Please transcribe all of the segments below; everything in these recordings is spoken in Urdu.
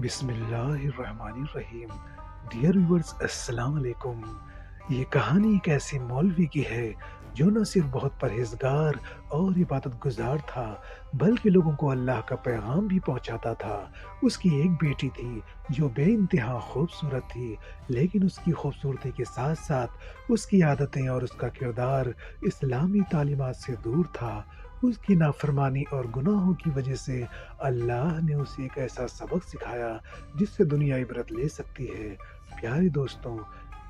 بسم اللہ الرحمن الرحیم۔ ڈیئر ویورز، السلام علیکم۔ یہ کہانی ایک ایسے مولوی کی ہے جو نہ صرف بہت پرہیزگار اور عبادت گزار تھا بلکہ لوگوں کو اللہ کا پیغام بھی پہنچاتا تھا۔ اس کی ایک بیٹی تھی جو بے انتہا خوبصورت تھی، لیکن اس کی خوبصورتی کے ساتھ ساتھ اس کی عادتیں اور اس کا کردار اسلامی تعلیمات سے دور تھا۔ اس کی نافرمانی اور گناہوں کی وجہ سے اللہ نے اسے ایک ایسا سبق سکھایا جس سے دنیا عبرت لے سکتی ہے۔ پیارے دوستوں،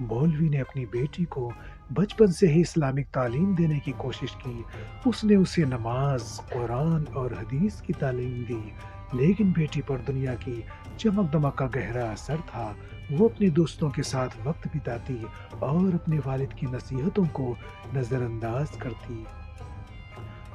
مولوی نے اپنی بیٹی کو بچپن سے ہی اسلامک تعلیم دینے کی کوشش کی۔ اس نے اسے نماز، قرآن اور حدیث کی تعلیم دی، لیکن بیٹی پر دنیا کی چمک دمک کا گہرا اثر تھا۔ وہ اپنے دوستوں کے ساتھ وقت بتاتی اور اپنے والد کی نصیحتوں کو نظر انداز کرتی۔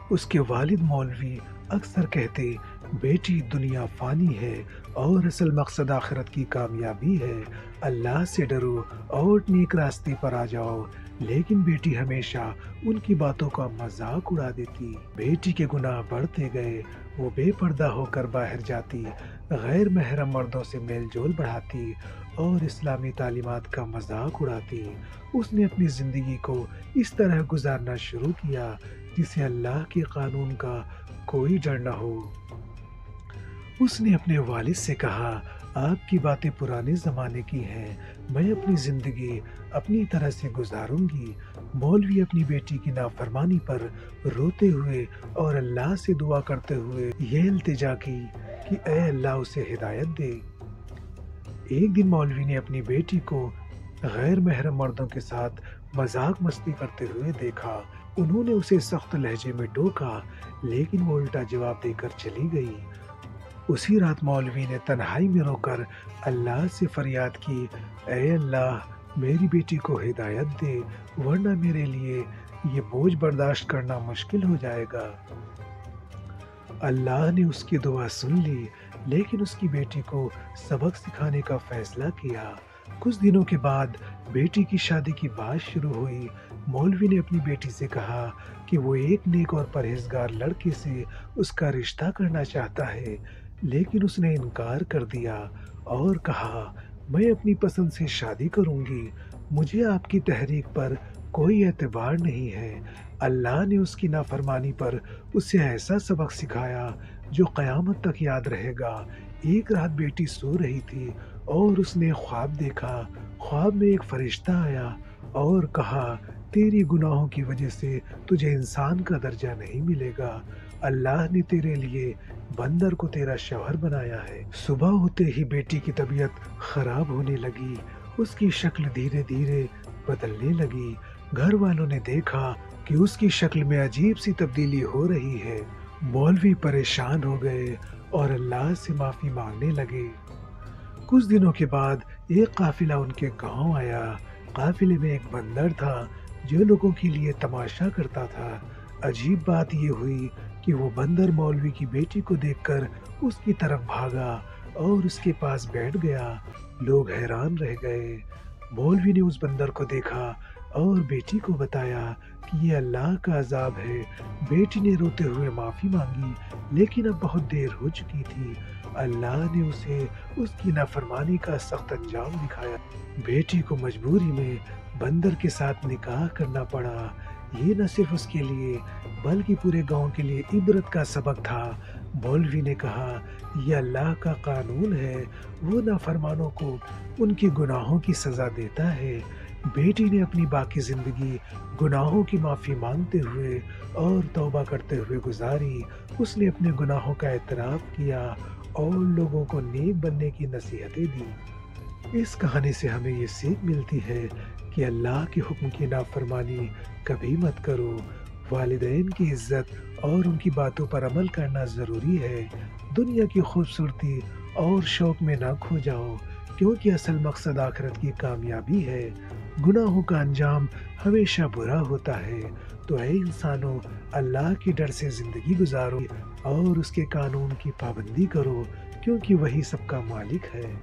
اس کے والد مولوی اکثر کہتے، بیٹی، دنیا فانی ہے اور اصل مقصد آخرت کی کامیابی ہے۔ اللہ سے ڈرو اور نیک راستے پر آ جاؤ۔ لیکن بیٹی ہمیشہ ان کی باتوں کا مذاق اڑا دیتی۔ بیٹی کے گناہ بڑھتے گئے۔ وہ بے پردہ ہو کر باہر جاتی، غیر محرم مردوں سے میل جول بڑھاتی اور اسلامی تعلیمات کا مذاق اڑاتی۔ اس نے اپنی زندگی کو اس طرح گزارنا شروع کیا جسے اللہ کے قانون کا کوئی ڈر نہ ہو۔ اس نے اپنے والد سے کہا، آپ کی باتیں پرانے زمانے کی ہیں، میں اپنی زندگی اپنی طرح سے گزاروں گی۔ مولوی اپنی بیٹی کی نافرمانی پر روتے ہوئے اور اللہ سے دعا کرتے ہوئے یہ التجا کی کہ اے اللہ اسے ہدایت دے۔ ایک دن مولوی نے اپنی بیٹی کو غیر محرم مردوں کے ساتھ مذاق مستی کرتے ہوئے دیکھا۔ انہوں نے اسے سخت لہجے میں ٹوکا، لیکن وہ الٹا جواب دے کر چلی گئی۔ اسی رات مولوی نے تنہائی میں رو کر اللہ سے فریاد کی، اے اللہ میری بیٹی کو ہدایت دے، ورنہ میرے لیے یہ بوجھ برداشت کرنا مشکل ہو جائے گا۔ اللہ نے اس کی دعا سن لی، لیکن اس کی بیٹی کو سبق سکھانے کا فیصلہ کیا۔ کچھ دنوں کے بعد بیٹی کی شادی کی بات شروع ہوئی۔ مولوی نے اپنی بیٹی سے کہا کہ وہ ایک نیک اور پرہیزگار لڑکے سے اس کا رشتہ کرنا چاہتا ہے، لیکن اس نے انکار کر دیا اور کہا، میں اپنی پسند سے شادی کروں گی، مجھے آپ کی تحریک پر کوئی اعتبار نہیں ہے۔ اللہ نے اس کی نافرمانی پر اسے ایسا سبق سکھایا جو قیامت تک یاد رہے گا۔ ایک رات بیٹی سو رہی تھی اور اس نے خواب دیکھا۔ خواب میں ایک فرشتہ آیا اور کہا، تیری گناہوں کی وجہ سے تجھے انسان کا درجہ نہیں ملے گا۔ اللہ نے تیرے لیے بندر کو تیرا شوہر بنایا ہے۔ صبح ہوتے ہی بیٹی کی طبیعت خراب ہونے لگی۔ اس کی شکل دھیرے دھیرے بدلنے لگی۔ گھر والوں نے دیکھا کہ اس کی شکل میں عجیب سی تبدیلی ہو رہی ہے۔ مولوی پریشان ہو گئے اور اللہ سے معافی مانگنے لگے۔ کچھ دنوں کے بعد ایک قافلہ ان کے گاؤں آیا۔ قافلے میں ایک بندر تھا جو لوگوں کے لیے تماشا کرتا تھا۔ عجیب بات یہ ہوئی کہ وہ بندر مولوی کی بیٹی کو دیکھ کر اس کی طرف بھاگا اور اس کے پاس بیٹھ گیا۔ لوگ حیران رہ گئے۔ مولوی نے اس بندر کو دیکھا اور بیٹی کو بتایا کہ یہ اللہ کا عذاب ہے۔ بیٹی نے روتے ہوئے معافی مانگی، لیکن اب بہت دیر ہو چکی تھی۔ اللہ نے اسے اس کی نافرمانی کا سخت انجام دکھایا۔ بیٹی کو مجبوری میں بندر کے ساتھ نکاح کرنا پڑا۔ یہ نہ صرف اس کے لیے بلکہ پورے گاؤں کے لیے عبرت کا سبق تھا۔ مولوی نے کہا، یہ اللہ کا قانون ہے، وہ نافرمانوں کو ان کے گناہوں کی سزا دیتا ہے۔ بیٹی نے اپنی باقی زندگی گناہوں کی معافی مانگتے ہوئے اور توبہ کرتے ہوئے گزاری۔ اس نے اپنے گناہوں کا اعتراف کیا اور لوگوں کو نیک بننے کی نصیحتیں دی۔ اس کہانی سے ہمیں یہ سیکھ ملتی ہے کہ اللہ کے حکم کی نافرمانی کبھی مت کرو۔ والدین کی عزت اور ان کی باتوں پر عمل کرنا ضروری ہے۔ دنیا کی خوبصورتی اور شوق میں نہ کھو جاؤ، کیونکہ اصل مقصد آخرت کی کامیابی ہے۔ گناہوں کا انجام ہمیشہ برا ہوتا ہے، تو اے انسانوں، اللہ کے ڈر سے زندگی گزارو اور اس کے قانون کی پابندی کرو، کیونکہ وہی سب کا مالک ہے۔